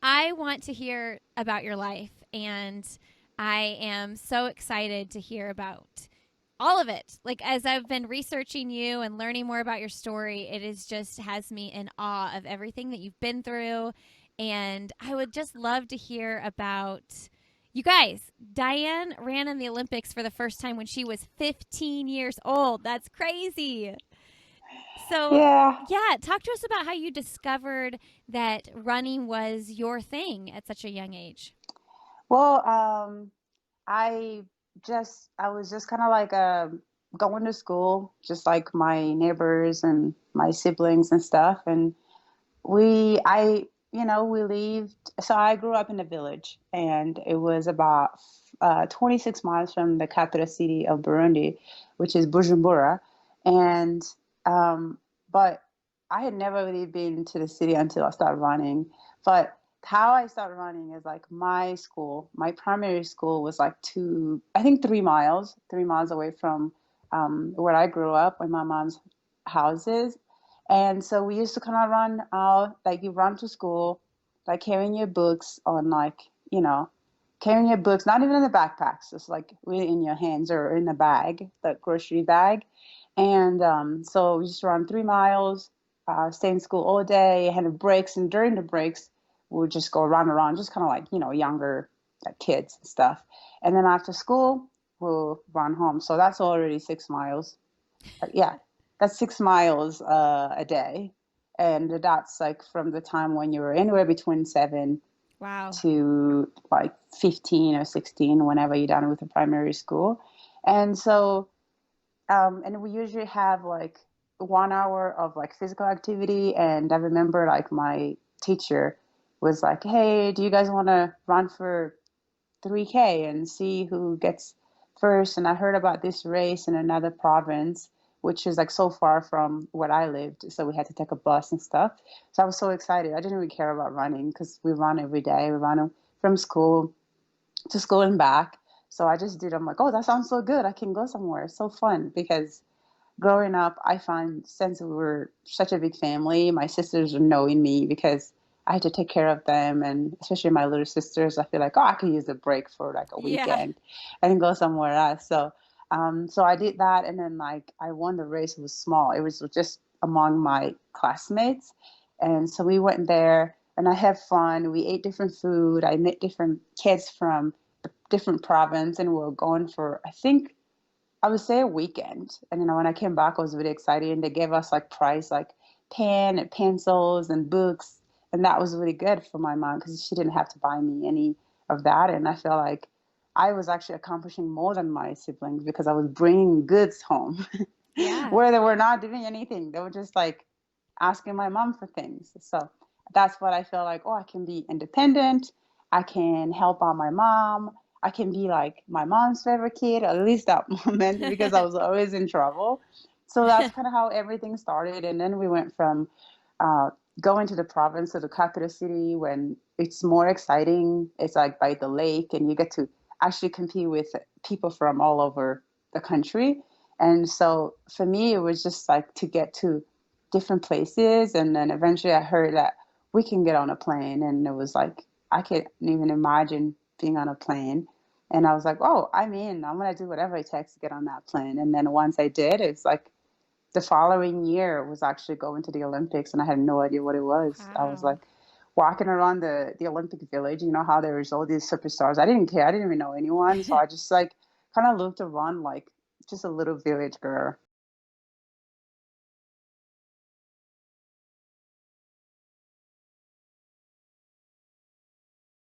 I want to hear about your life, and I am so excited to hear about all of it. Like, as I've been researching you and learning more about your story, it is just has me in awe of everything that you've been through. And I would just love to hear about you guys. Diane ran in the Olympics for the first time when she was 15 years old. That's crazy. So, Yeah. yeah, talk to us about how you discovered that running was your thing at such a young age. Well, I I was just kind of like going to school, just like my neighbors and my siblings and stuff. And we lived, so I grew up in a village, and it was about 26 miles from the capital city of Burundi, which is Bujumbura. And, um, but I had never really been to the city until I started running. But how I started running is like my primary school was like I think 3 miles away from where I grew up, where my mom's house is. And so we used to kind of run out, like you run to school, like carrying your books on like, you know, carrying your books, not even in the backpacks, just like really in your hands or in a bag, the grocery bag. And so we used to run 3 miles, stay in school all day, had breaks, and during the breaks, we would just go run around, just kind of like, younger like kids and stuff. And then after school, we'll run home. So that's already 6 miles. Yeah, that's 6 miles a day. And that's like from the time when you were anywhere between 7 Wow. to like 15 or 16, whenever you're done with the primary school. And so, and we usually have like 1 hour of like physical activity. And I remember like my teacher was like, hey, do you guys want to run for 3K and see who gets first? And I heard about this race in another province, which is like so far from where I lived. So we had to take a bus and stuff. So I was so excited. I didn't really care about running because we run every day. We run from school to school and back. So I just did. I'm like, oh, that sounds so good. I can go somewhere. It's so fun because growing up, I find since we were such a big family, my sisters are knowing me because I had to take care of them, and especially my little sisters. I feel like, oh, I could use a break for like a Yeah. weekend and go somewhere else. So I did that, and then like I won the race. It was small. It was just among my classmates, and so we went there, and I had fun. We ate different food. I met different kids from different province, and we were going for I would say a weekend. And when I came back, I was really excited, and they gave us like prize, like pen and pencils and books, and that was really good for my mom because she didn't have to buy me any of that. And I feel like I was actually accomplishing more than my siblings because I was bringing goods home Yeah. where they were not doing anything. They were just like asking my mom for things. So that's what I feel like. Oh, I can be independent. I can help out my mom. I can be like my mom's favorite kid, at least that moment, because I was always in trouble. So that's kind of how everything started. And then we went from uh, going to the province to the capital city when it's more exciting. It's like by the lake, and you get to actually compete with people from all over the country. And so for me, it was just like to get to different places. And then eventually I heard that we can get on a plane. And it was like, I couldn't even imagine being on a plane. And I was like, oh, I'm in. I'm going to do whatever it takes to get on that plane. And then once I did, it's like the following year was actually going to the Olympics. And I had no idea what it was. I was Wow. like walking around the Olympic village, you know, how there's all these superstars. I didn't care. I didn't even know anyone. So I just like kind of looked around like just a little village girl.